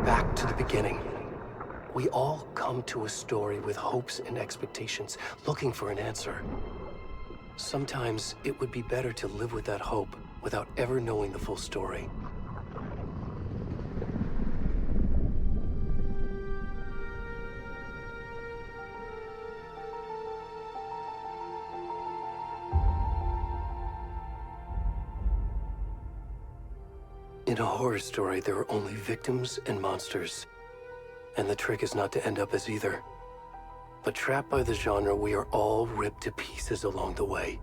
back to the beginning. We all come to a story with hopes and expectations, looking for an answer. Sometimes it would be better to live with that hope without ever knowing the full story. In a horror story, there are only victims and monsters. And the trick is not to end up as either. But trapped by the genre, we are all ripped to pieces along the way.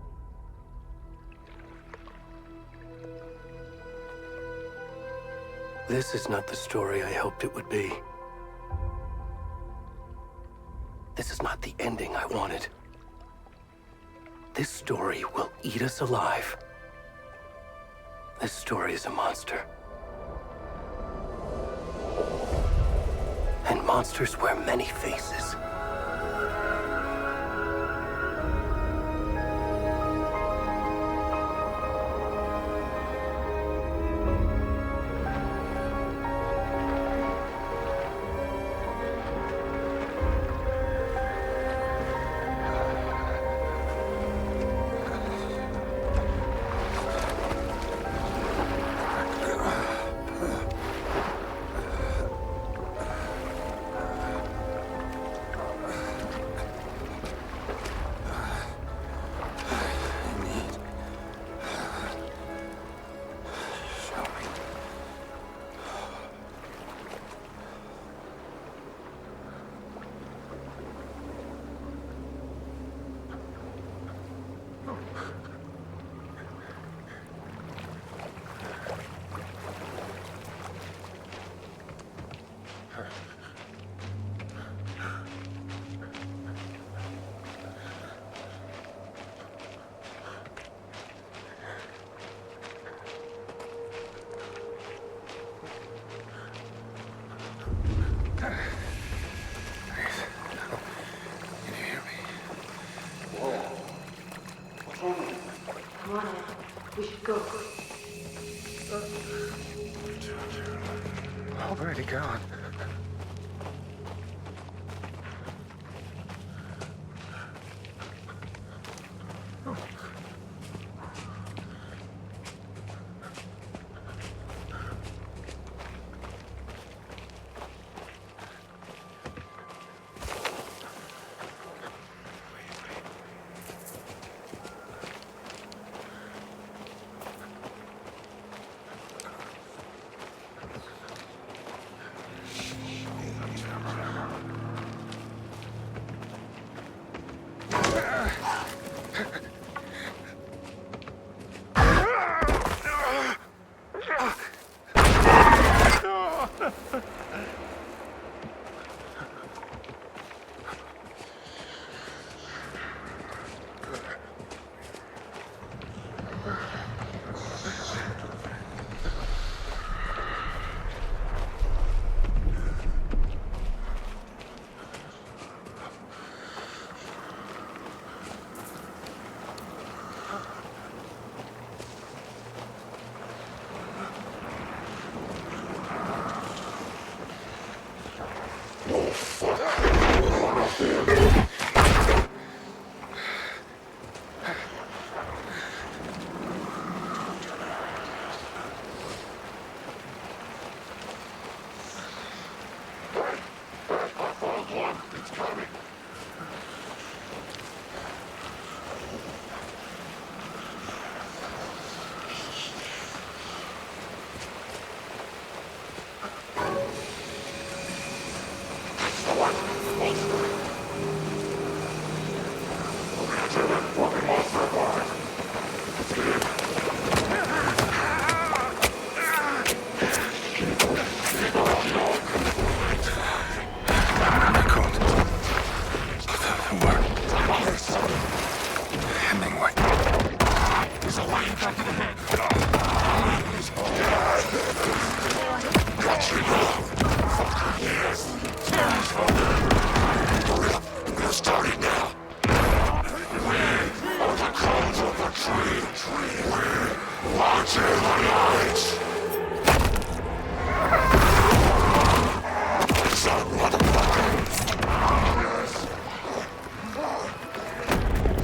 This is not the story I hoped it would be. This is not the ending I wanted. This story will eat us alive. This story is a monster. And monsters wear many faces. Come on, we should go. Already gone.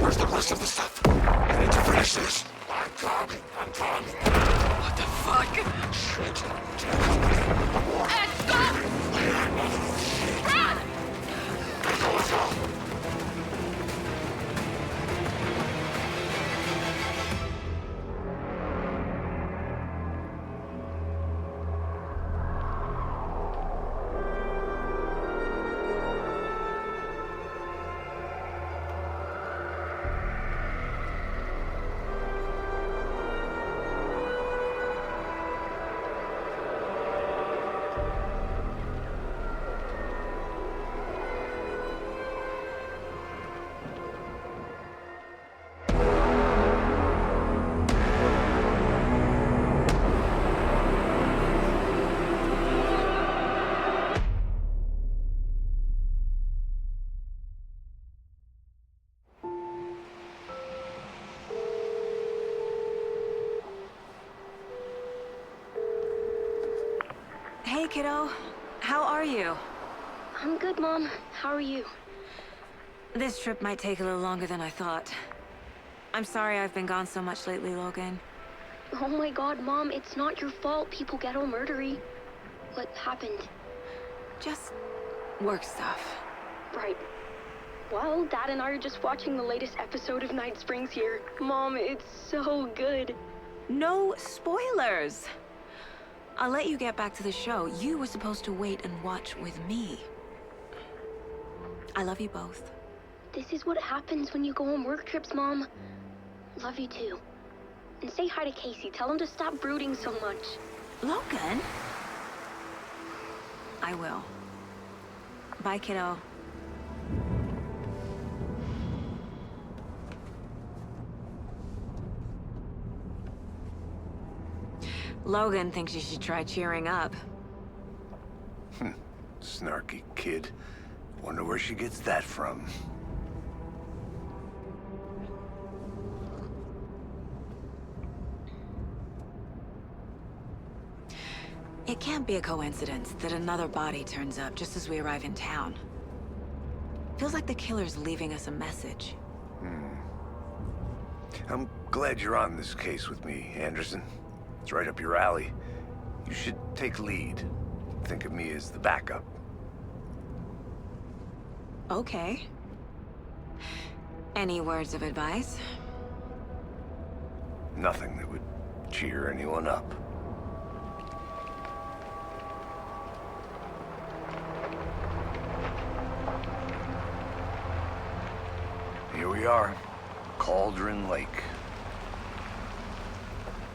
Where's the rest of the stuff? I need to finish this. I'm coming. What the fuck? Shit. Ed, stop! Run! Let's go. Hey, kiddo. How are you? I'm good, Mom. How are you? This trip might take a little longer than I thought. I'm sorry I've been gone so much lately, Logan. Oh my god, Mom, it's not your fault people get all murdery. What happened? Just work stuff. Right. Well, Dad and I are just watching the latest episode of Night Springs here. Mom, it's so good. No spoilers! I'll let you get back to the show. You were supposed to wait and watch with me. I love you both. This is what happens when you go on work trips, Mom. Love you too. And say hi to Casey. Tell him to stop brooding so much. Logan? I will. Bye, kiddo. Logan thinks you should try cheering up. Snarky kid. Wonder where she gets that from. It can't be a coincidence that another body turns up just as we arrive in town. Feels like the killer's leaving us a message. I'm glad you're on this case with me, Anderson. It's right up your alley. You should take lead. Think of me as the backup. Okay. Any words of advice? Nothing that would cheer anyone up. Here we are, Cauldron Lake.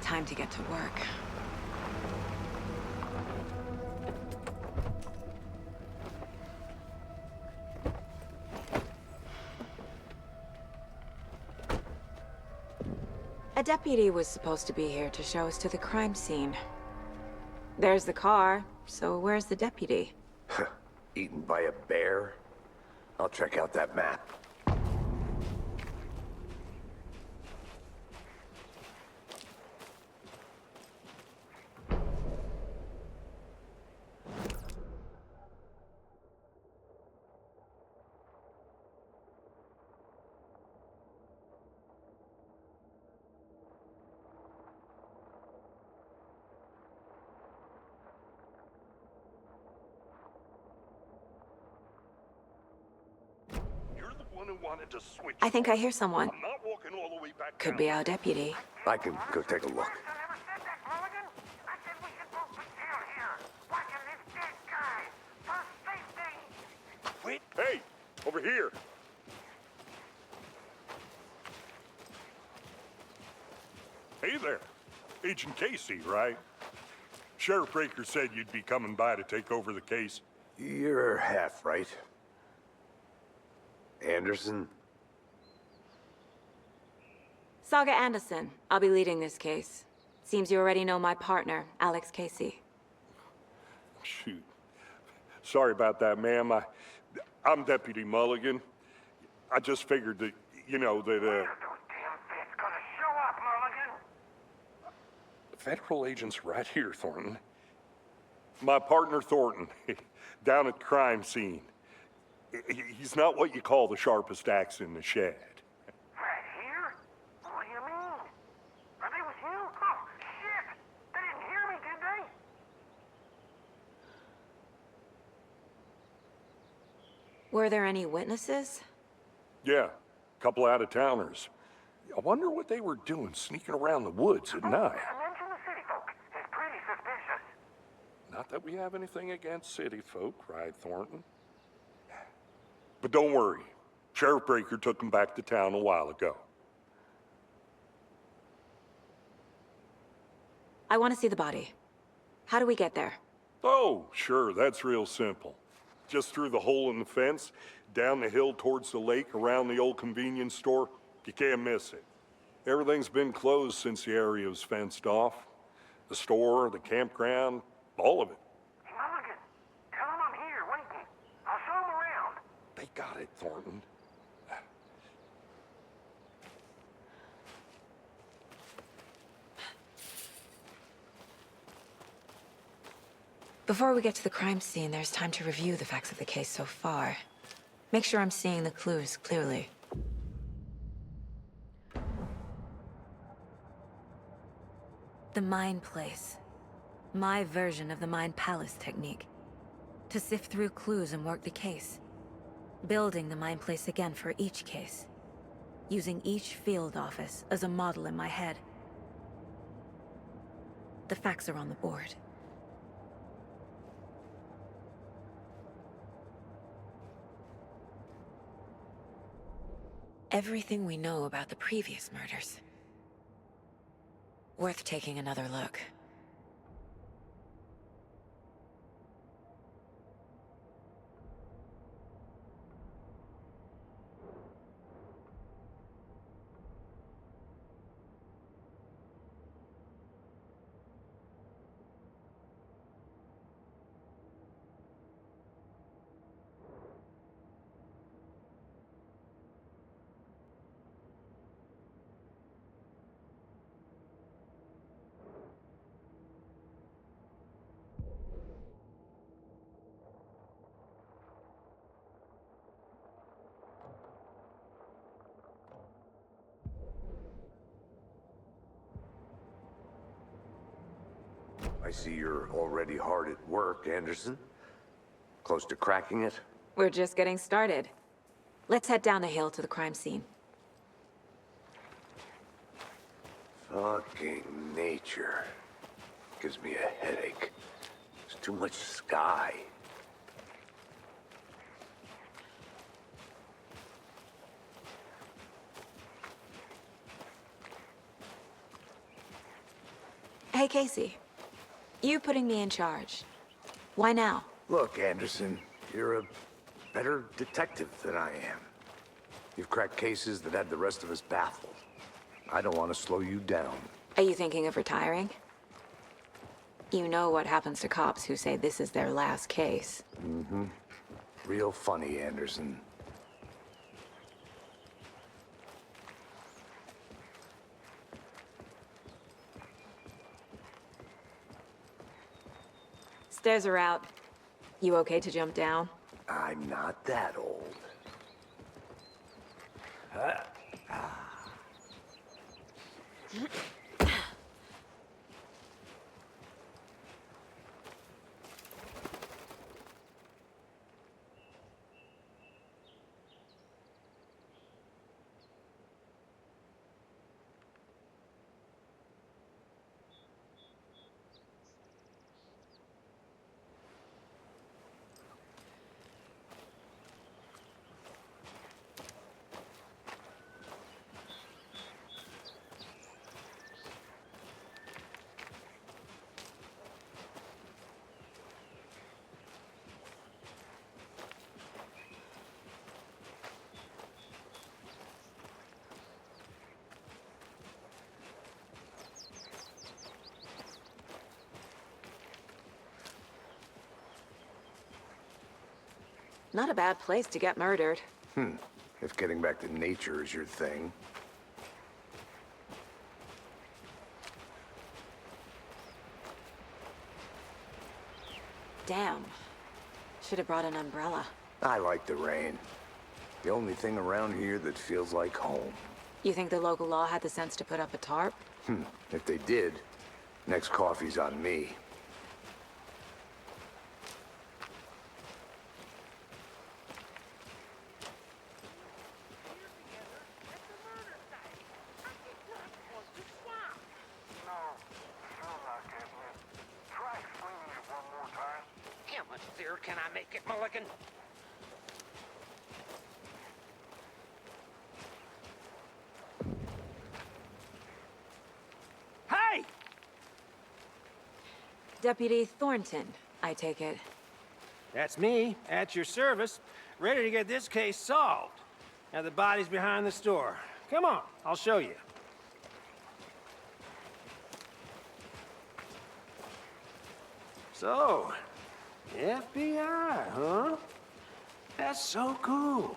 Time to get to work. A deputy was supposed to be here to show us to the crime scene. There's the car, so where's the deputy? Eaten by a bear? I'll check out that map. I think I hear someone. I'm not walking all the way back Could down. be our deputy. I can go take a look. Wait. Hey, over here. Hey there. Agent Casey, right? Sheriff Breaker said you'd be coming by to take over the case. You're half right. Anderson? Saga Anderson. I'll be leading this case. Seems you already know my partner, Alex Casey. Shoot. Sorry about that, ma'am. I'm Deputy Mulligan. I just figured that, you know, that, Federal agent's right here, Thornton. My partner, Thornton, down at the crime scene. He's not what you call the sharpest axe in the shed. Were there any witnesses? Yeah, a couple out-of-towners. I wonder what they were doing sneaking around the woods at night. Mention the city folk. It's pretty suspicious. Not that we have anything against city folk, cried Thornton. But don't worry. Sheriff Breaker took them back to town a while ago. I want to see the body. How do we get there? Oh, sure, that's real simple. Just through the hole in the fence, down the hill towards the lake, around the old convenience store. You can't miss it. Everything's been closed since the area was fenced off. The store, the campground, all of it. Mulligan, tell him I'm here waiting. I'll show him around. They got it, Thornton. Before we get to the crime scene, there's time to review the facts of the case so far. Make sure I'm seeing the clues clearly. The Mind Place. My version of the Mind Palace technique. To sift through clues and work the case. Building the Mind Place again for each case. Using each field office as a model in my head. The facts are on the board. Everything we know about the previous murders. Worth taking another look. I see you're already hard at work, Anderson. Close to cracking it? We're just getting started. Let's head down the hill to the crime scene. Fucking nature. Gives me a headache. There's too much sky. Hey, Casey. You putting me in charge. Why now? Look, Anderson, you're a better detective than I am. You've cracked cases that had the rest of us baffled. I don't want to slow you down. Are you thinking of retiring? You know what happens to cops who say this is their last case. Mm-hmm. Real funny, Anderson. Stairs are out. You okay to jump down? I'm not that old. Not a bad place to get murdered. If getting back to nature is your thing. Damn. Should have brought an umbrella. I like the rain. The only thing around here that feels like home. You think the local law had the sense to put up a tarp? If they did, next coffee's on me. it, Mulligan. Hey! Deputy Thornton, I take it. That's me, at your service, ready to get this case solved. Now the body's behind the store. Come on, I'll show you. So, FBI, huh? That's so cool.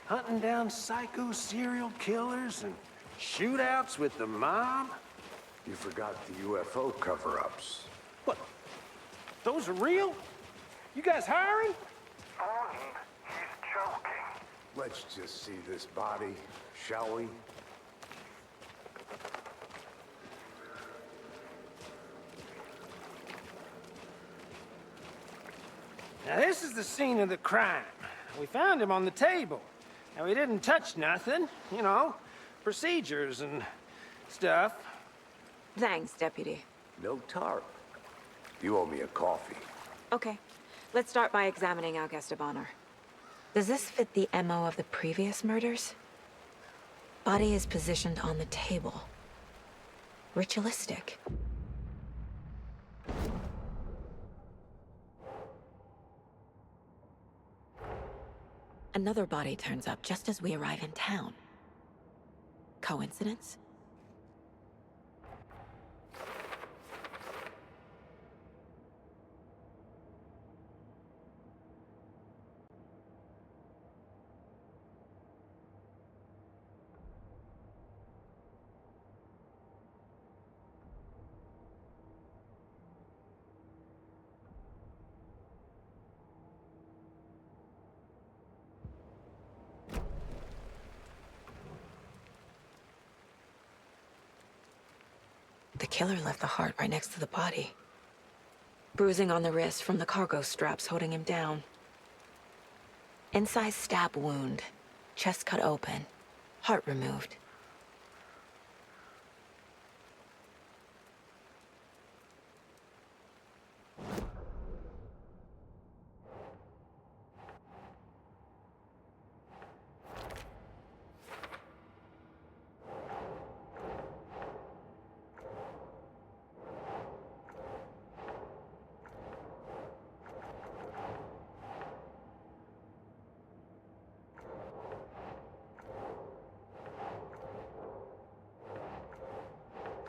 Hunting down psycho serial killers and shootouts with the mob. You forgot the UFO cover-ups. What? Those are real? You guys hiring? Thornton, he's joking. Let's just see this body, shall we? Now this is the scene of the crime. We found him on the table. Now we didn't touch nothing, you know, procedures and stuff. Thanks, Deputy. No tarp. You owe me a coffee. Okay, let's start by examining our guest of honor. Does this fit the MO of the previous murders? Body is positioned on the table. Ritualistic. Another body turns up just as we arrive in town. Coincidence? The killer left the heart right next to the body. Bruising on the wrist from the cargo straps holding him down. Inside stab wound, chest cut open, heart removed.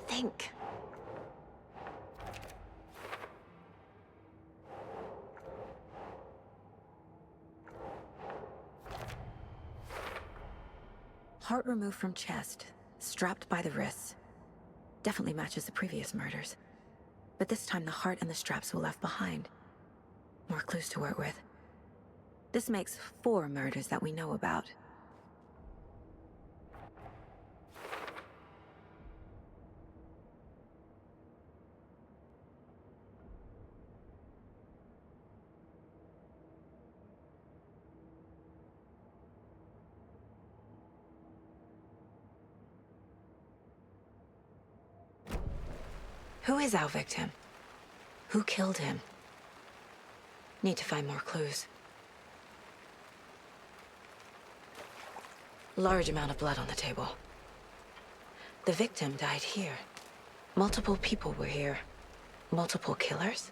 Think. Heart removed from chest, strapped by the wrists. Definitely matches the previous murders. But this time the heart and the straps were left behind. More clues to work with. This makes 4 murders that we know about. Who is our victim? Who killed him? Need to find more clues. Large amount of blood on the table. The victim died here. Multiple people were here. Multiple killers?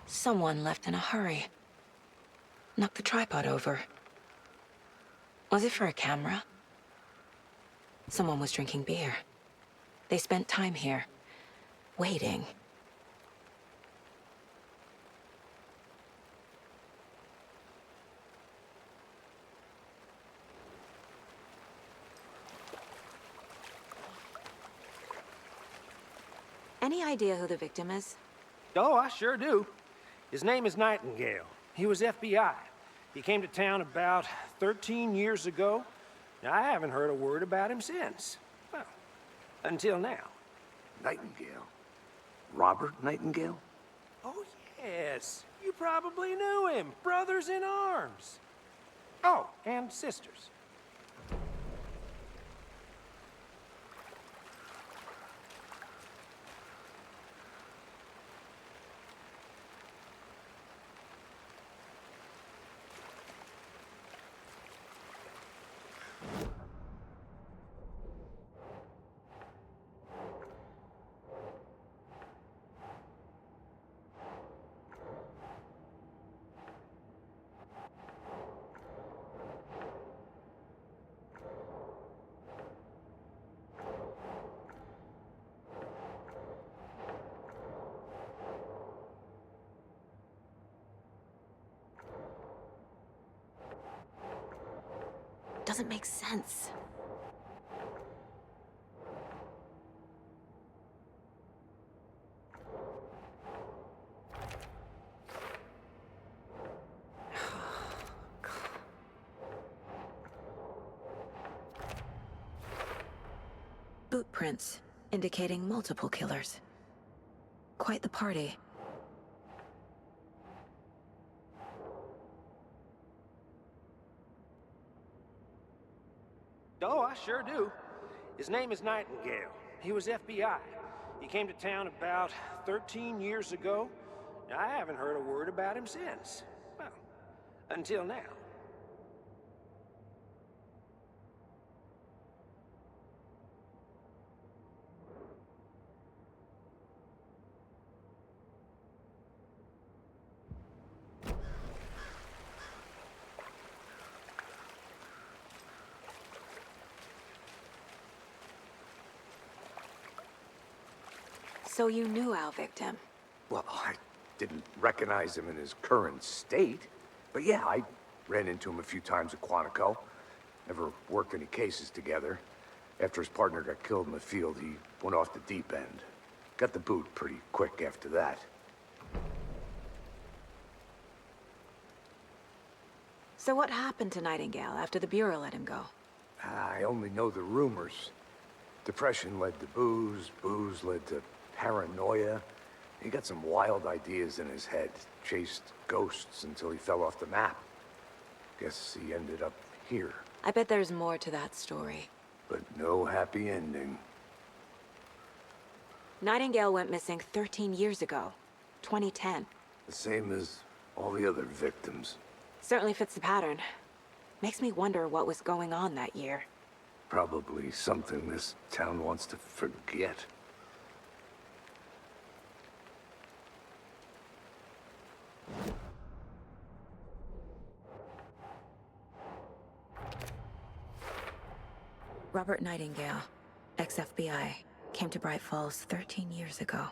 Someone left in a hurry. Knocked the tripod over. Was it for a camera? Someone was drinking beer. They spent time here, waiting. Any idea who the victim is? Oh, I sure do. His name is Nightingale. He was FBI. He came to town about 13 years ago. Now, I haven't heard a word about him since. Well, until now. Nightingale? Robert Nightingale? Oh, yes. You probably knew him. Brothers in arms. Oh, and sisters. doesn't make sense. Boot prints, indicating multiple killers. Quite the party. Oh, I sure do. His name is Nightingale. He was FBI. He came to town about 13 years ago. I haven't heard a word about him since. Well, until now. So you knew our victim? Well, I didn't recognize him in his current state. But yeah, I ran into him a few times at Quantico. Never worked any cases together. After his partner got killed in the field, he went off the deep end. Got the boot pretty quick after that. So what happened to Nightingale after the Bureau let him go? I only know the rumors. Depression led to booze, booze led to paranoia. He got some wild ideas in his head, chased ghosts until he fell off the map. Guess he ended up here. I bet there's more to that story. But no happy ending. Nightingale went missing 13 years ago, 2010. The same as all the other victims. Certainly fits the pattern. Makes me wonder what was going on that year. Probably something this town wants to forget. Robert Nightingale, ex-FBI, came to Bright Falls 13 years ago.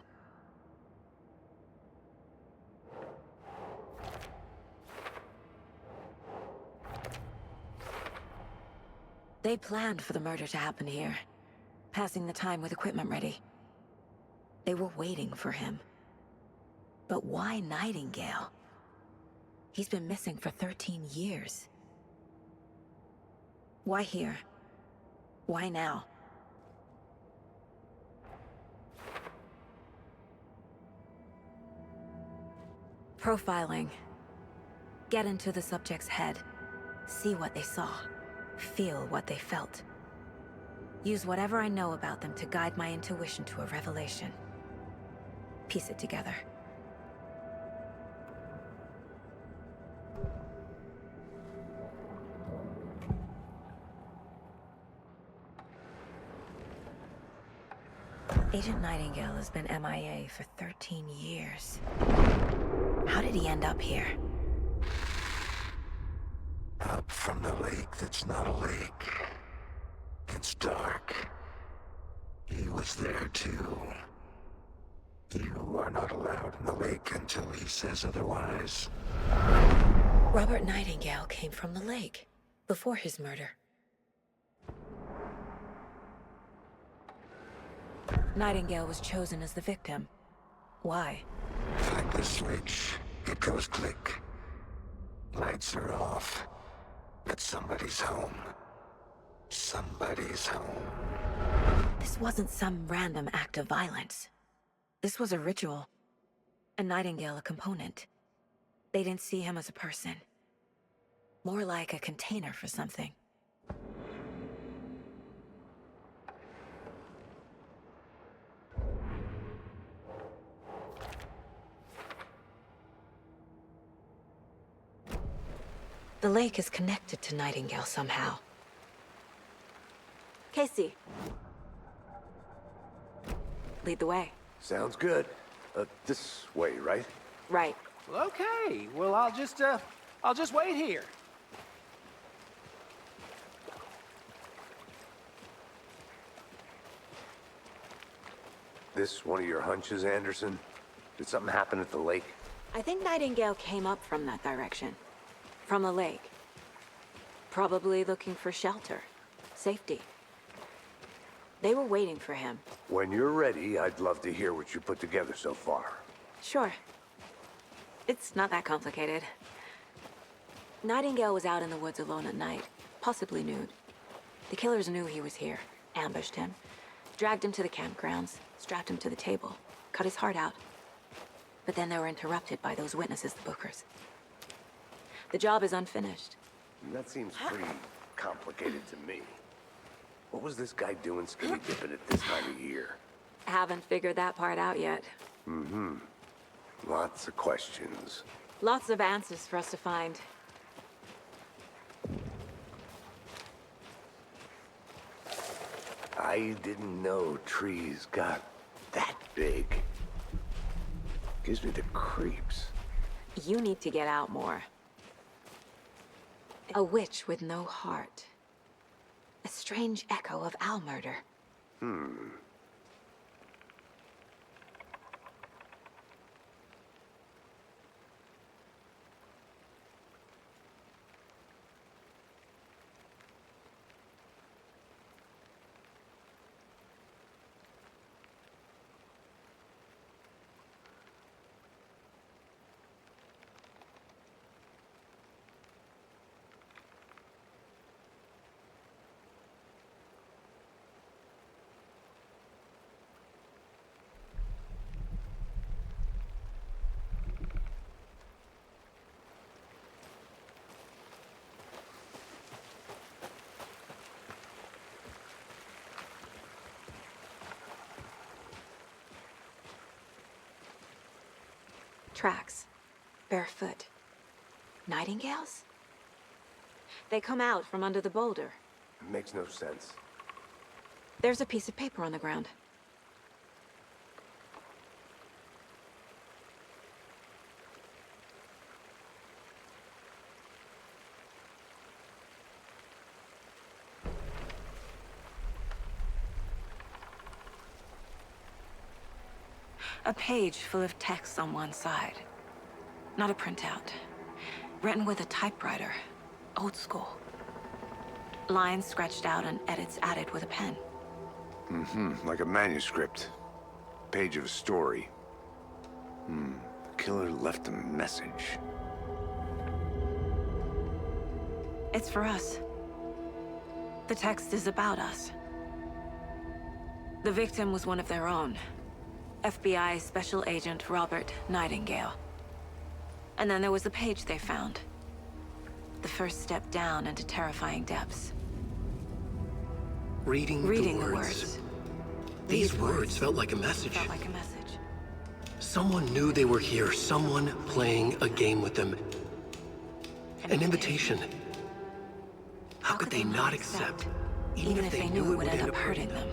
They planned for the murder to happen here, passing the time with equipment ready. They were waiting for him. But why Nightingale? He's been missing for 13 years. Why here? Why now? Profiling. Get into the subject's head. See what they saw. Feel what they felt. Use whatever I know about them to guide my intuition to a revelation. Piece it together. Agent Nightingale has been MIA for 13 years. How did he end up here? Up from the lake that's not a lake. It's dark. He was there too. You are not allowed in the lake until he says otherwise. Robert Nightingale came from the lake, before his murder. Nightingale was chosen as the victim. Why? Like the switch, it goes click. Lights are off. But somebody's home. Somebody's home. This wasn't some random act of violence. This was a ritual. And Nightingale a component. They didn't see him as a person. More like a container for something. The lake is connected to Nightingale somehow. Casey. Lead the way. Sounds good. This way, right? Right. Well, okay. Well, I'll just wait here. This one of your hunches, Anderson? Did something happen at the lake? I think Nightingale came up from that direction. From the lake. Probably looking for shelter, safety. They were waiting for him. When you're ready, I'd love to hear what you put together so far. Sure. It's not that complicated. Nightingale was out in the woods alone at night, possibly nude. The killers knew he was here, ambushed him, dragged him to the campgrounds, strapped him to the table, cut his heart out. But then they were interrupted by those witnesses, the Bookers. The job is unfinished. That seems pretty complicated to me. What was this guy doing skinny dipping at this time of year? Haven't figured that part out yet. Lots of questions. Lots of answers for us to find. I didn't know trees got that big. Gives me the creeps. You need to get out more. A witch with no heart. A strange echo of owl murder. Tracks. Barefoot. Nightingales? They come out from under the boulder. Makes no sense. There's a piece of paper on the ground. A page full of text on one side. Not a printout. Written with a typewriter. Old school. Lines scratched out and edits added with a pen. Like a manuscript. Page of a story. The killer left a message. It's for us. The text is about us. The victim was one of their own. FBI Special Agent Robert Nightingale. And then there was the page they found. The first step down into terrifying depths. Reading the words. These words felt like a message. Felt like a message. Someone knew they were here. Someone playing a game with them. An invitation. How could they not accept? Even if they knew it would end up hurting them.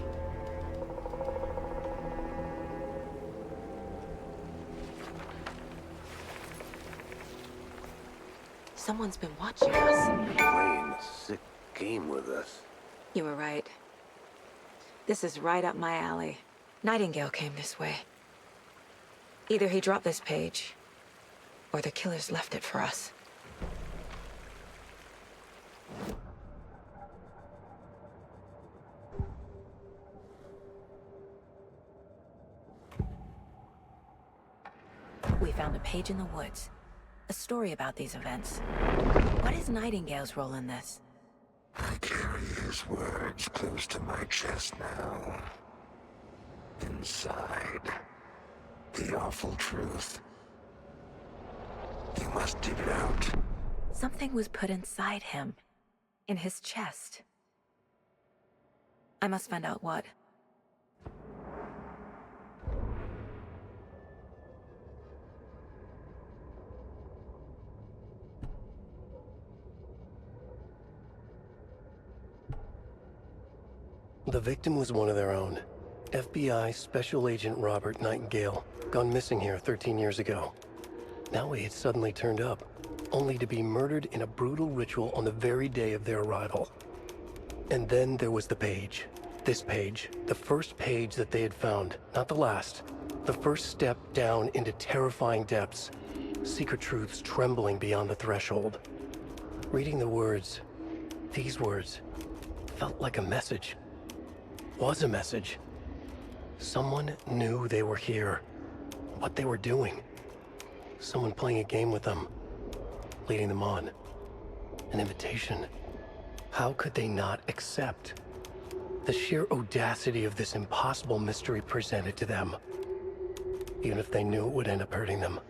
Someone's been watching us. Playing a sick game with us. You were right. This is right up my alley. Nightingale came this way. Either he dropped this page, or the killers left it for us. We found a page in the woods. A story about these events. What is Nightingale's role in this? I carry his words close to my chest now. Inside, the awful truth. You must dig it out. Something was put inside him. In his chest. I must find out what. The victim was one of their own. FBI Special Agent Robert Nightingale, gone missing here 13 years ago. Now he had suddenly turned up, only to be murdered in a brutal ritual on the very day of their arrival. And then there was the page. This page, the first page that they had found, not the last. The first step down into terrifying depths. Secret truths trembling beyond the threshold. Reading the words, These words felt like a message. Was a message. Someone knew they were here. What they were doing. Someone playing a game with them. Leading them on. An invitation. How could they not accept? The sheer audacity of this impossible mystery presented to them. Even if they knew it would end up hurting them.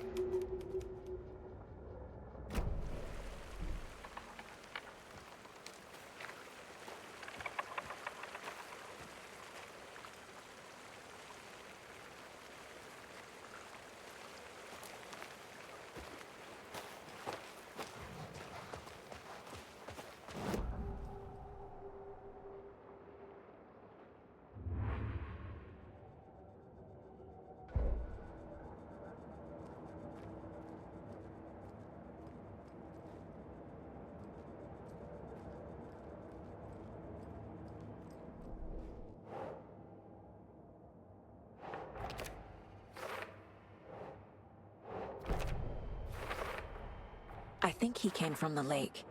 I think he came from the lake.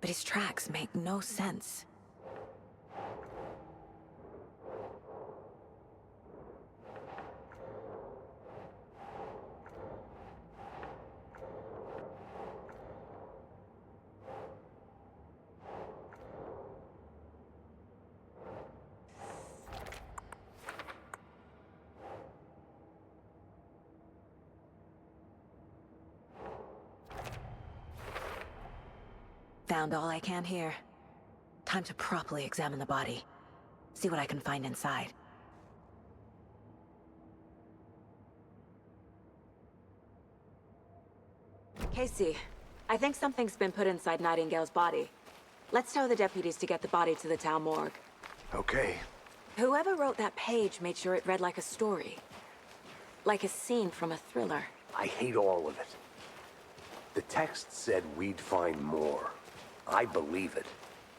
But his tracks make no sense. Found all I can here. Time to properly examine the body. See what I can find inside. Casey, I think something's been put inside Nightingale's body. Let's tell the deputies to get the body to the town morgue. Okay. Whoever wrote that page made sure it read like a story. Like a scene from a thriller. I hate all of it. The text said we'd find more. I believe it.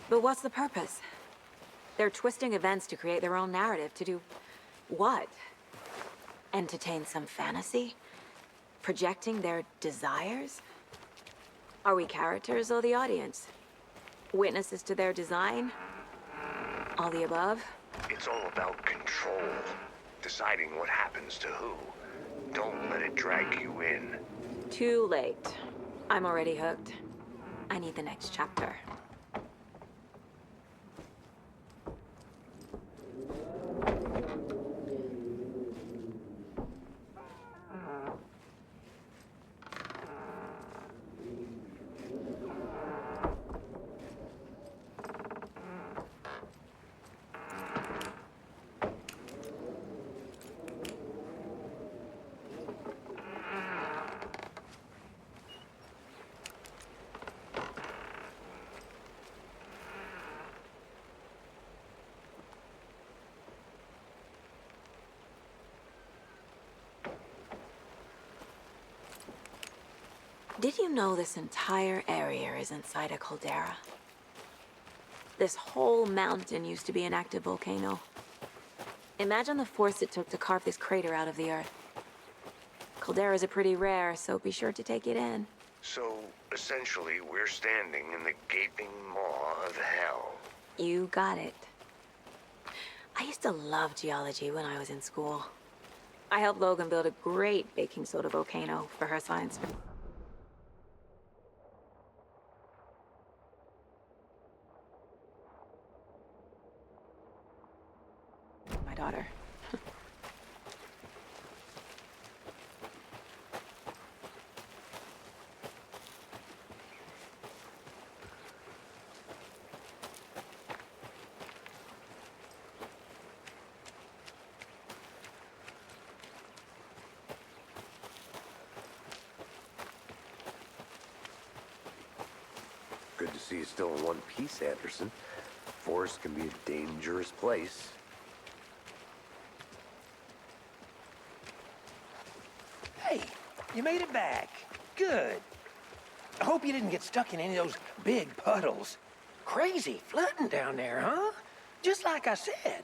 But what's the purpose? They're twisting events to create their own narrative. To do what? Entertain some fantasy? Projecting their desires? Are we characters or the audience? Witnesses to their design? All the above? It's all about control. Deciding what happens to who. Don't let it drag you in. Too late. I'm already hooked. I need the next chapter. Did you know this entire area is inside a caldera? This whole mountain used to be an active volcano. Imagine the force it took to carve this crater out of the earth. Calderas are pretty rare, so be sure to take it in. So, essentially, we're standing in the gaping maw of hell. You got it. I used to love geology when I was in school. I helped Logan build a great baking soda volcano for her science. My daughter. Good to see you still in one piece, Anderson. Forest can be a dangerous place. Hey, you made it back. Good. I hope you didn't get stuck in any of those big puddles. Crazy flooding down there, huh? Just like I said.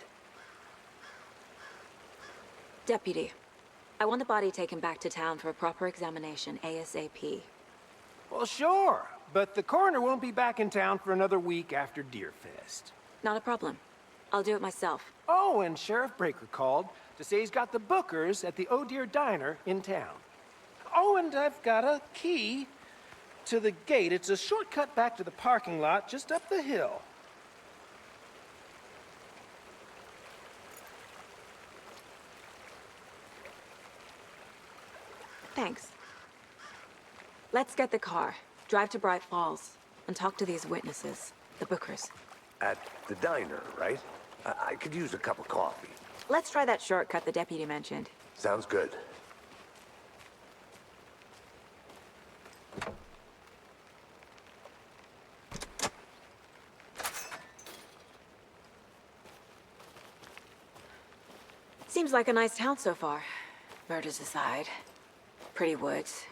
Deputy, I want the body taken back to town for a proper examination ASAP. Well, sure. But the coroner won't be back in town for another week after Deerfest. Not a problem. I'll do it myself. Oh, and Sheriff Breaker called to say he's got the bookers at the Oh Dear Diner in town. Oh, and I've got a key to the gate. It's a shortcut back to the parking lot just up the hill. Thanks. Let's get the car, drive to Bright Falls, and talk to these witnesses, the bookers. At the diner, right? I could use a cup of coffee. Let's try that shortcut the deputy mentioned. Sounds good. Seems like a nice town so far. Murders aside. Pretty woods.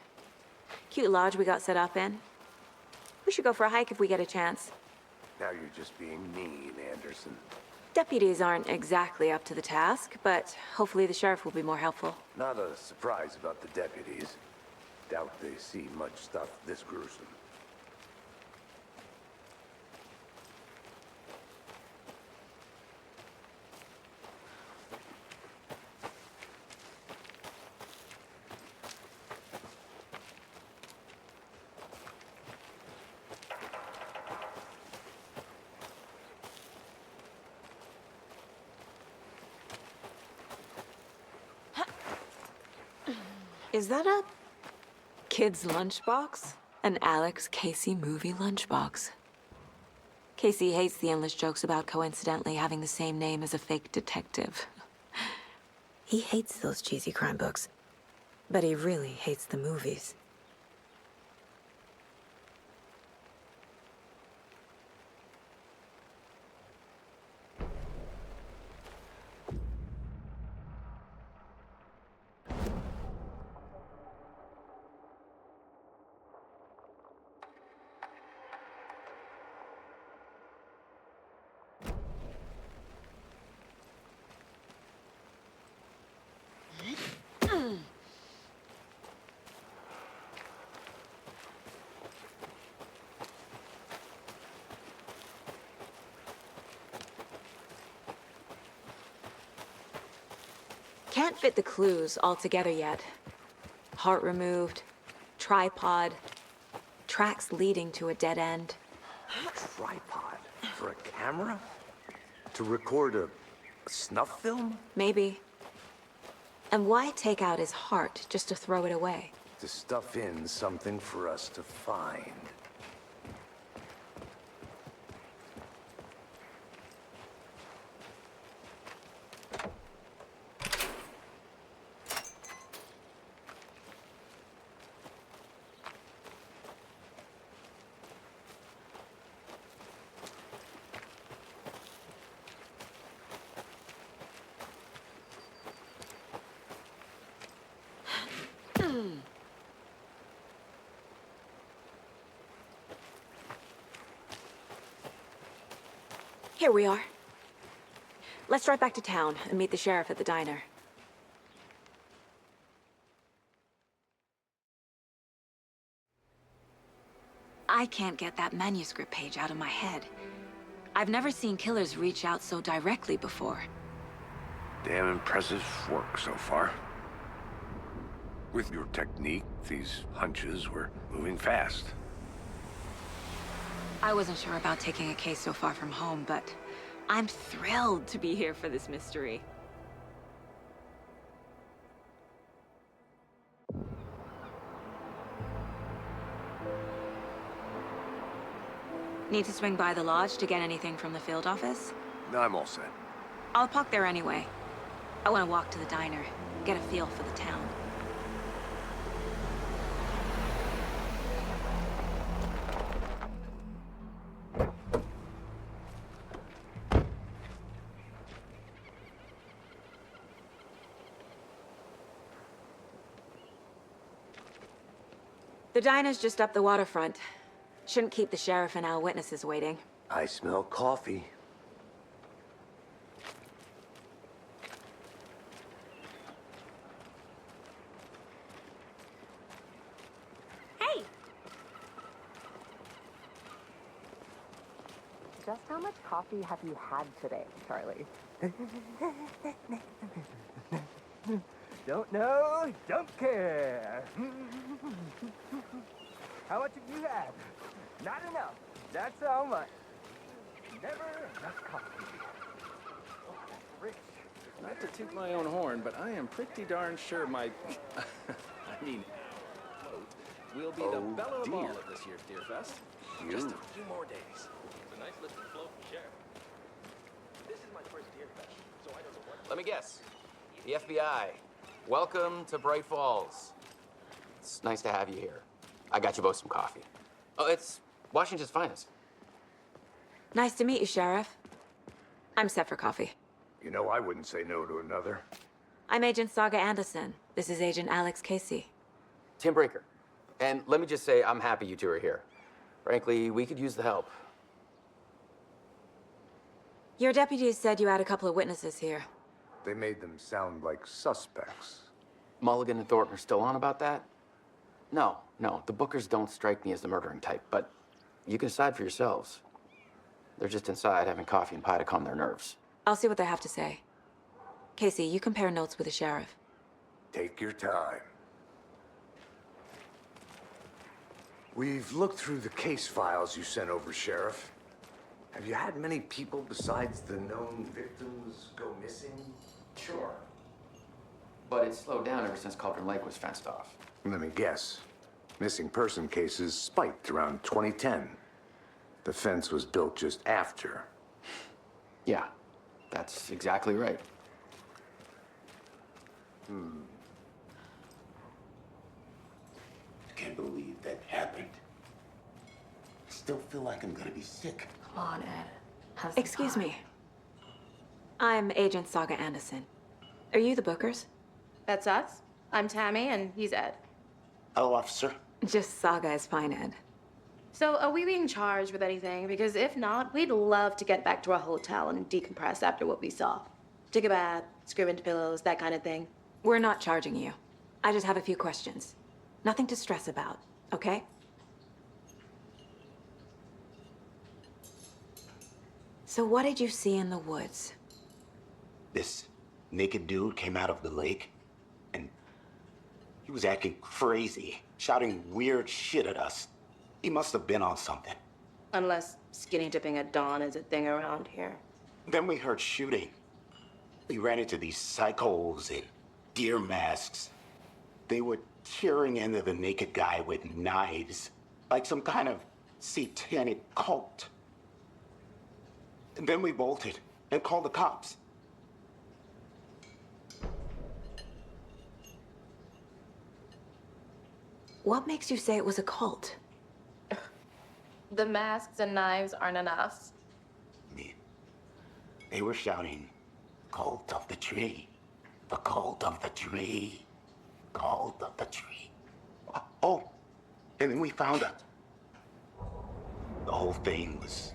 Cute lodge we got set up in. We should go for a hike if we get a chance. Now you're just being mean, Anderson. Deputies aren't exactly up to the task, but hopefully the sheriff will be more helpful. Not a surprise about the deputies. Doubt they see much stuff this gruesome. Is that a kid's lunchbox? An Alex Casey movie lunchbox. Casey hates the endless jokes about coincidentally having the same name as a fake detective. He hates those cheesy crime books, but he really hates the movies. Can't fit the clues all together yet. Heart removed, tripod, tracks leading to a dead end. Tripod? For a camera? To record a snuff film? Maybe. And why take out his heart just to throw it away? To stuff in something for us to find. Here we are. Let's drive back to town and meet the sheriff at the diner. I can't get that manuscript page out of my head. I've never seen killers reach out so directly before. Damn impressive work so far. With your technique, these hunches were moving fast. I wasn't sure about taking a case so far from home, but I'm thrilled to be here for this mystery. Need to swing by the lodge to get anything from the field office? No, I'm all set. I'll park there anyway. I want to walk to the diner, get a feel for the town. The diner's just up the waterfront. Shouldn't keep the sheriff and our witnesses waiting. I smell coffee. Hey! Just how much coffee have you had today, Charlie? Don't know, don't care. How much have you had? Not enough. That's how much. Never enough coffee. Oh, that's rich. Not to toot my own horn, but I am pretty darn sure my... I mean, float will be the belle of the ball at this year's Deer Fest. Just a few more days. It's a nice looking float, Sheriff. This is my first Deer Fest, so I don't know what... Let me guess. The FBI. Welcome to Bright Falls. It's nice to have you here. I got you both some coffee. Oh, it's Washington's finest. Nice to meet you, Sheriff. I'm set for coffee. You know, I wouldn't say no to another. I'm Agent Saga Anderson. This is Agent Alex Casey. Tim Brinker. And let me just say, I'm happy you two are here. Frankly, we could use the help. Your deputies said you had a couple of witnesses here. They made them sound like suspects. Mulligan and Thornton are still on about that? No, the Bookers don't strike me as the murdering type, but you can decide for yourselves. They're just inside having coffee and pie to calm their nerves. I'll see what they have to say. Casey, you compare notes with the sheriff. Take your time. We've looked through the case files you sent over, Sheriff. Have you had many people besides the known victims go missing? Sure. But it's slowed down ever since Cauldron Lake was fenced off. Let me guess. Missing person cases spiked around 2010. The fence was built just after. Yeah, that's exactly right. Can't believe that happened. Still feel like I'm gonna be sick. Come on, Ed. Have some Excuse pie. me. I'm Agent Saga Anderson. Are you the Bookers? That's us. I'm Tammy, and he's Ed. Hello, officer. Just Saga is fine, Ed. So, are we being charged with anything? Because if not, we'd love to get back to our hotel and decompress after what we saw. Take a bath, scream into pillows, that kind of thing. We're not charging you. I just have a few questions. Nothing to stress about, okay? So what did you see in the woods? This naked dude came out of the lake, and he was acting crazy, shouting weird shit at us. He must have been on something. Unless skinny dipping at dawn is a thing around here. Then we heard shooting. We ran into these psychos in deer masks. They were tearing into the naked guy with knives, like some kind of satanic cult. And then we bolted and called the cops. What makes you say it was a cult? The masks and knives aren't enough. They were shouting, "Cult of the tree, the cult of the tree, cult of the tree." Oh, and then we found it. The whole thing was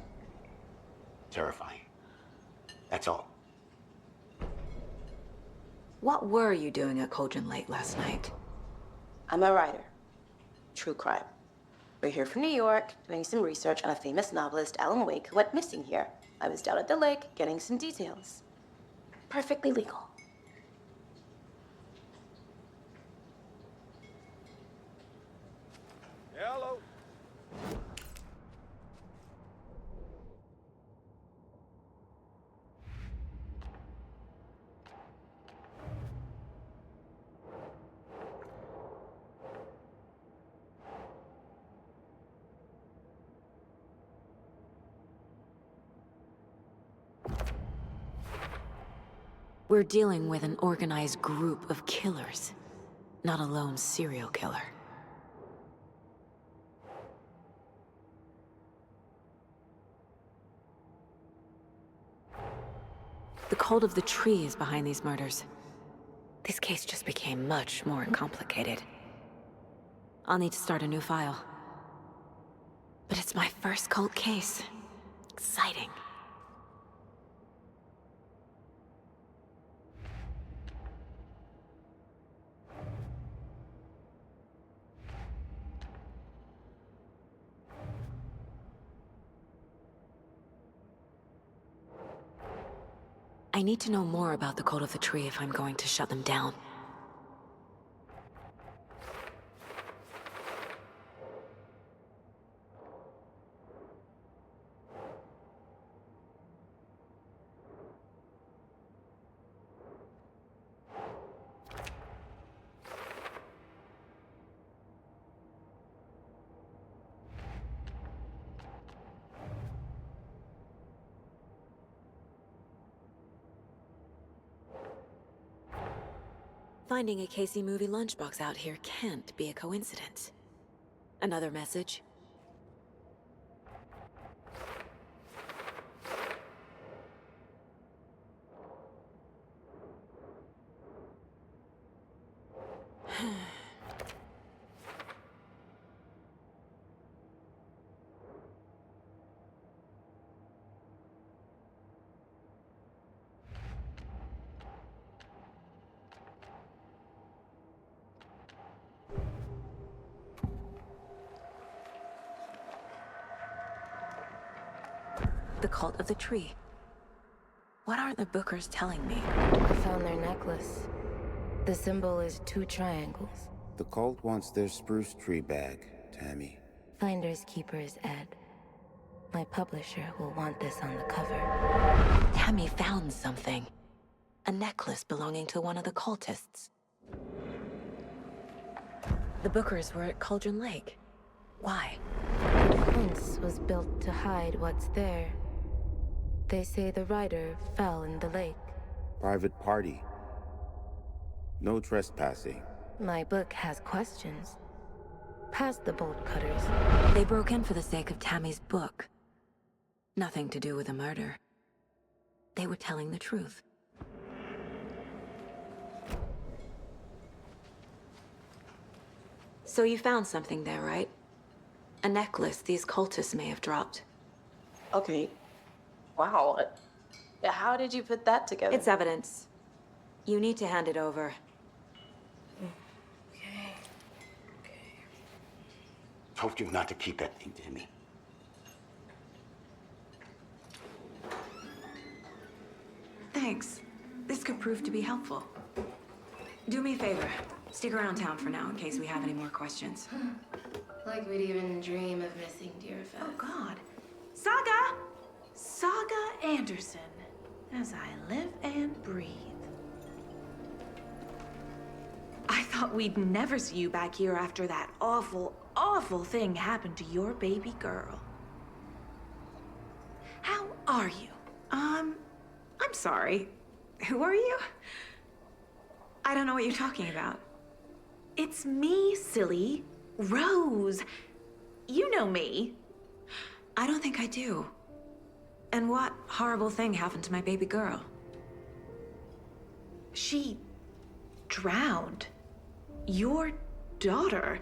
terrifying. That's all. What were you doing at Cauldron Lake last night? I'm a writer. True crime. We're here from New York, doing some research on a famous novelist, Alan Wake, who went missing here. I was down at the lake, getting some details. Perfectly legal. Hello. We're dealing with an organized group of killers, not a lone serial killer. The cult of the tree is behind these murders. This case just became much more complicated. I'll need to start a new file. But it's my first cult case. Exciting. I need to know more about the cult of the tree if I'm going to shut them down. Finding a Casey movie lunchbox out here can't be a coincidence. Another message? The cult of the tree. What aren't the Bookers telling me? I found their necklace. The symbol is 2 triangles. The cult wants their spruce tree bag, Tammy. Finders keepers, Ed. My publisher will want this on the cover. Tammy found something. A necklace belonging to one of the cultists. The Bookers were at Cauldron Lake. Why? The defense was built to hide what's there. They say the rider fell in the lake. Private party. No trespassing. My book has questions. Past the bolt cutters. They broke in for the sake of Tammy's book. Nothing to do with a murder. They were telling the truth. So you found something there, right? A necklace these cultists may have dropped. Okay. Wow. How did you put that together? It's evidence. You need to hand it over. Told you not to keep that thing, Tammy. Thanks. This could prove to be helpful. Do me a favor. Stick around town for now in case we have any more questions. Like we'd even dream of missing Deerfest. Oh, God. Saga! Saga Anderson. As I live and breathe. I thought we'd never see you back here after that awful, awful thing happened to your baby girl. How are you? I'm sorry. Who are you? I don't know what you're talking about. It's me, silly. Rose. You know me. I don't think I do. And what horrible thing happened to my baby girl? She drowned. Your daughter.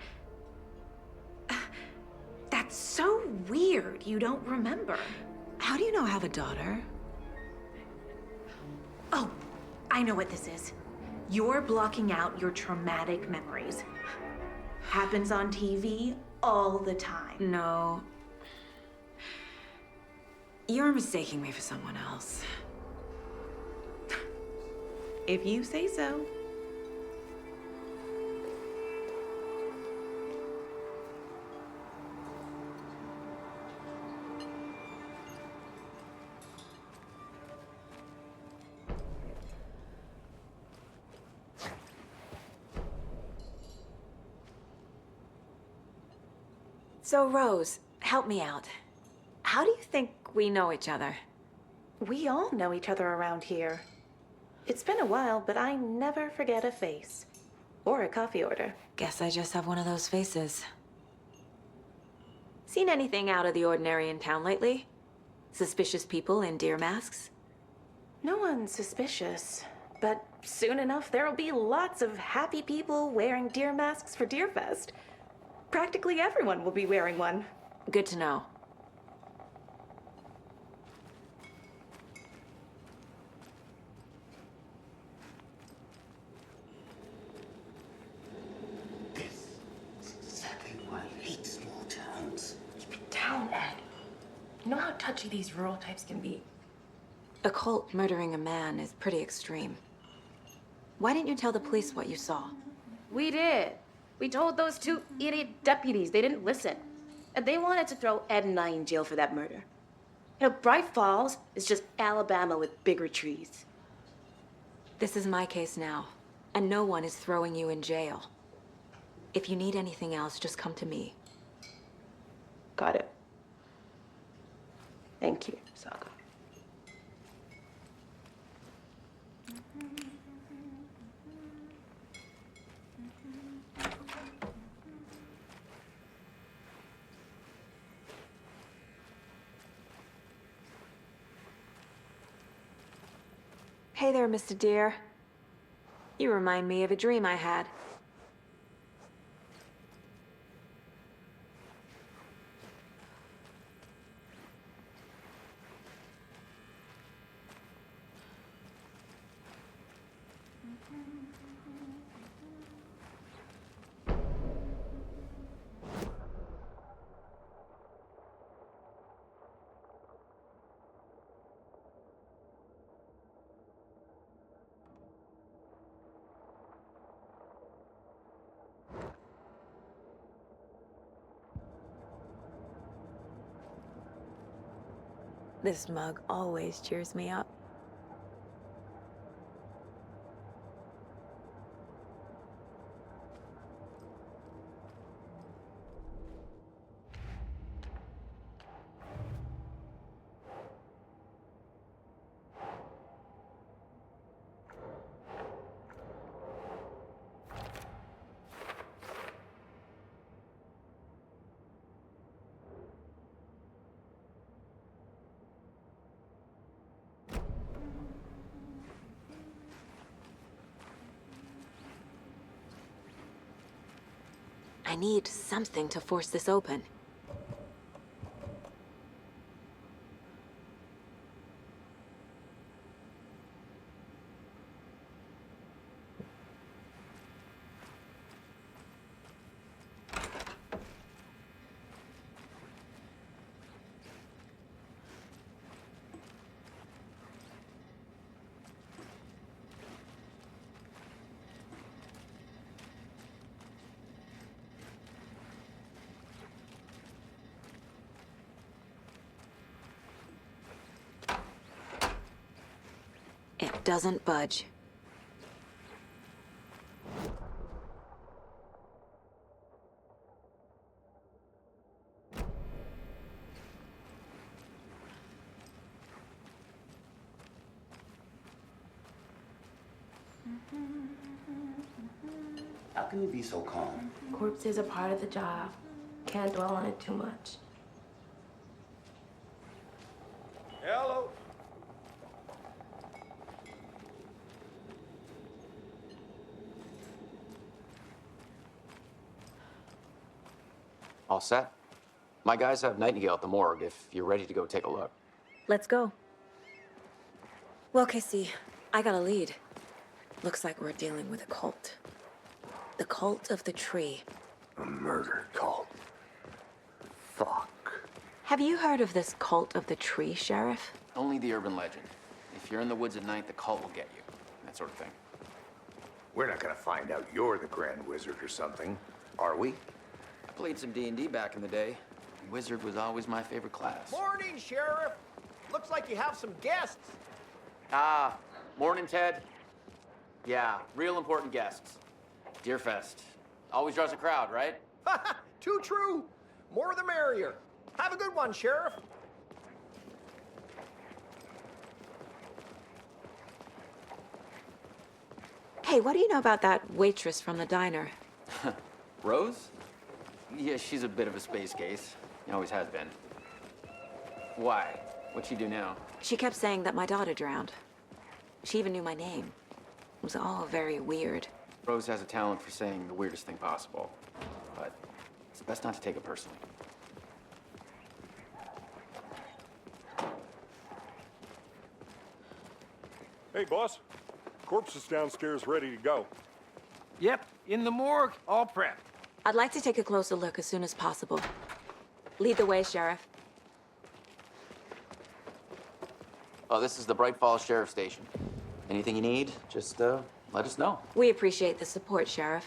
That's so weird you don't remember. How do you know I have a daughter? Oh, I know what this is. You're blocking out your traumatic memories. Happens on TV all the time. No. You're mistaking me for someone else. If you say so. So, Rose, help me out. How do you think we know each other? We all know each other around here. It's been a while, but I never forget a face. Or a coffee order. Guess I just have one of those faces. Seen anything out of the ordinary in town lately? Suspicious people in deer masks? No one's suspicious. But soon enough, there'll be lots of happy people wearing deer masks for Deerfest. Practically everyone will be wearing one. Good to know. This is exactly why I hate small towns. Keep it down, Ed. You know how touchy these rural types can be. A cult murdering a man is pretty extreme. Why didn't you tell the police what you saw? We did. We told those two idiot deputies. They didn't listen. And they wanted to throw Ed and I in jail for that murder. You know, Bright Falls is just Alabama with bigger trees. This is my case now, and no one is throwing you in jail. If you need anything else, just come to me. Got it. Thank you, Saga. Hey there, Mr. Deer. You remind me of a dream I had. This mug always cheers me up. I need something to force this open. It doesn't budge. How can you be so calm? Corpses are part of the job. Can't dwell on it too much. Hello. All set? My guys have Nightingale at the morgue if you're ready to go take a look. Let's go. Well, Casey, I got a lead. Looks like we're dealing with a cult. The cult of the tree. A murder cult. Fuck. Have you heard of this cult of the tree, Sheriff? Only the urban legend. If you're in the woods at night, the cult will get you. That sort of thing. We're not gonna find out you're the Grand Wizard or something, are we? I played some D&D back in the day. Wizard was always my favorite class. Morning, Sheriff. Looks like you have some guests. Ah, morning, Ted. Yeah, real important guests. Deerfest. Always draws a crowd, right? Too true. More the merrier. Have a good one, Sheriff. Hey, what do you know about that waitress from the diner? Rose? Yeah, she's a bit of a space case. Always has been. Why? What'd she do now? She kept saying that my daughter drowned. She even knew my name. It was all very weird. Rose has a talent for saying the weirdest thing possible. But it's best not to take it personally. Hey, boss. Corpse is downstairs ready to go. Yep, in the morgue, all prepped. I'd like to take a closer look as soon as possible. Lead the way, Sheriff. Oh, this is the Bright Falls Sheriff Station. Anything you need, just let us know. We appreciate the support, Sheriff.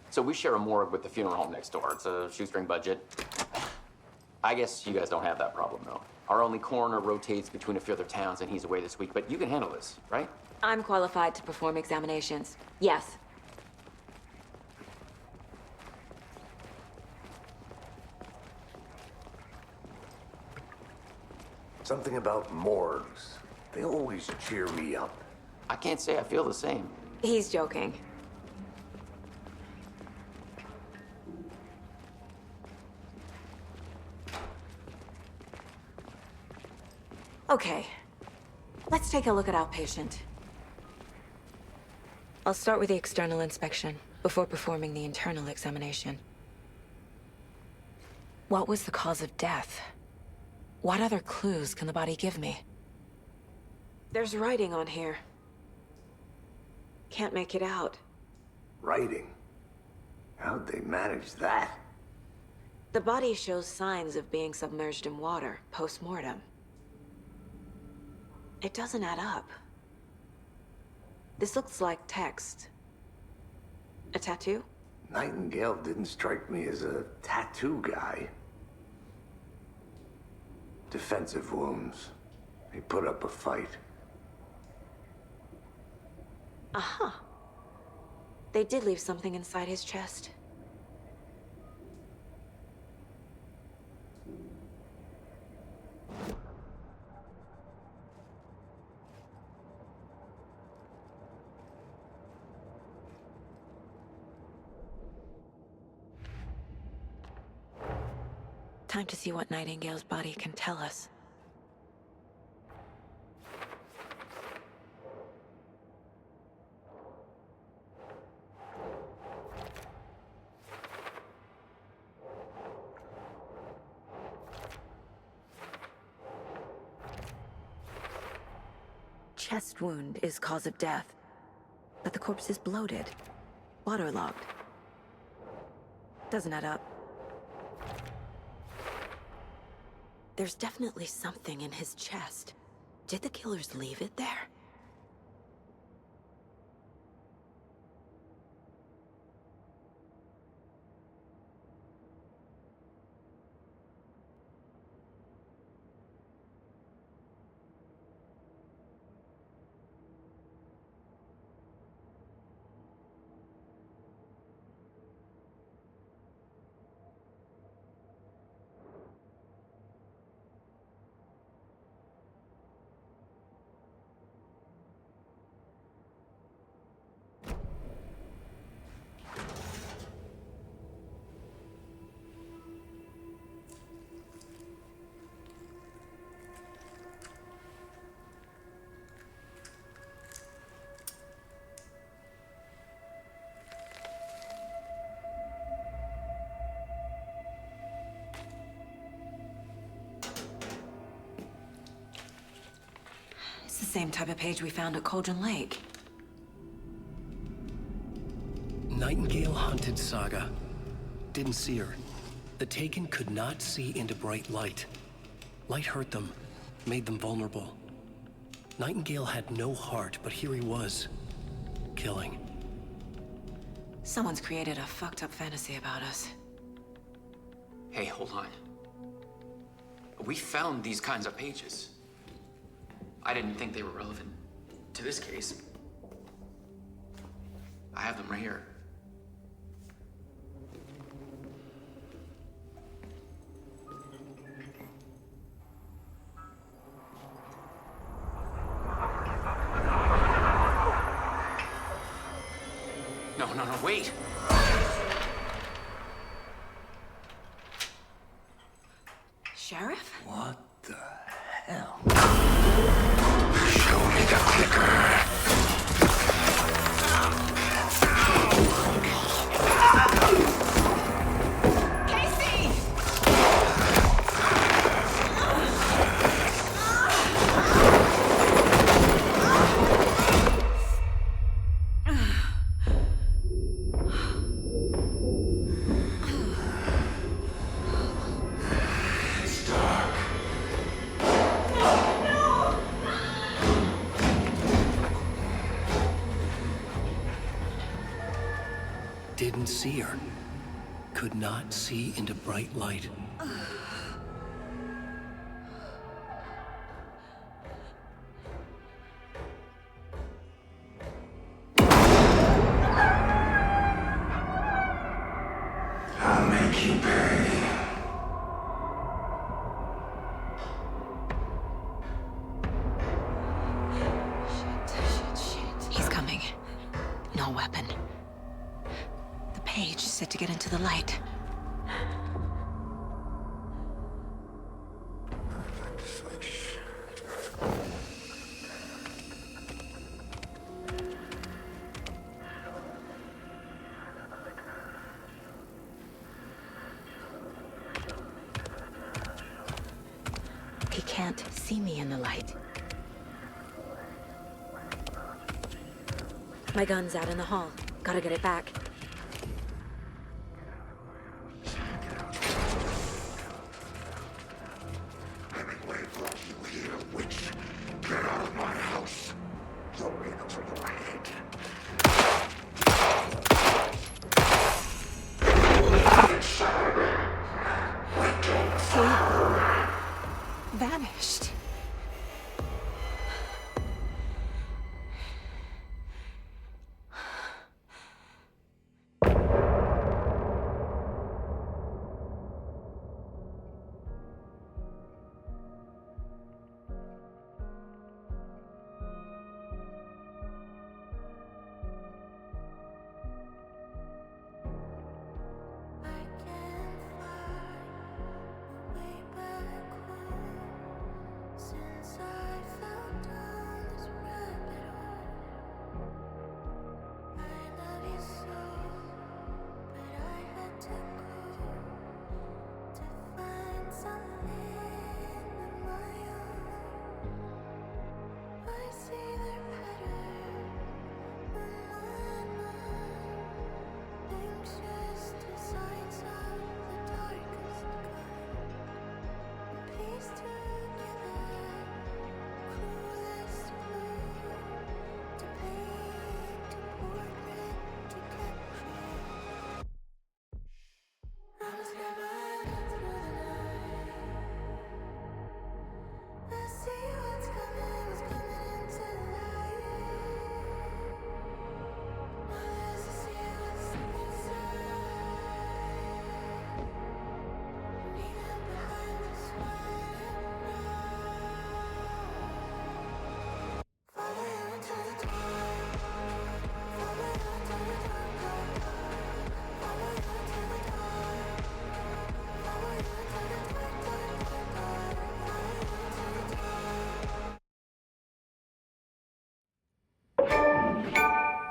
So we share a morgue with the funeral home next door. It's a shoestring budget. I guess you guys don't have that problem, though. Our only coroner rotates between a few other towns, and he's away this week. But you can handle this, right? I'm qualified to perform examinations. Yes. Something about morgues. They always cheer me up. I can't say I feel the same. He's joking. Okay. Let's take a look at our patient. I'll start with the external inspection before performing the internal examination. What was the cause of death? What other clues can the body give me? There's writing on here. Can't make it out. Writing? How'd they manage that? The body shows signs of being submerged in water post-mortem. It doesn't add up. This looks like text. A tattoo? Nightingale didn't strike me as a tattoo guy. Defensive wounds. He put up a fight. Uh-huh. They did leave something inside his chest. Time to see what Nightingale's body can tell us. Chest wound is cause of death, but the corpse is bloated, waterlogged. Doesn't add up. There's definitely something in his chest. Did the killers leave it there? It's the same type of page we found at Cauldron Lake. Nightingale hunted Saga. Didn't see her. The Taken could not see into bright light. Light hurt them, made them vulnerable. Nightingale had no heart, but here he was, killing. Someone's created a fucked up fantasy about us. Hey, hold on. We found these kinds of pages. I didn't think they were relevant to this case. I have them right here. No, wait! Sheriff? What the hell? Show me the clicker. didn't see her. Could not see into bright light. I'll make you pay. He's coming. No weapon. The page said to get into the light. He can't see me in the light. My gun's out in the hall. Gotta get it back. Hemingway brought you here, witch. Get out of my house. You'll wait until you're ahead. He vanished.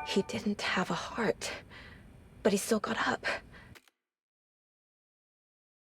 He didn't have a heart, but he still got up.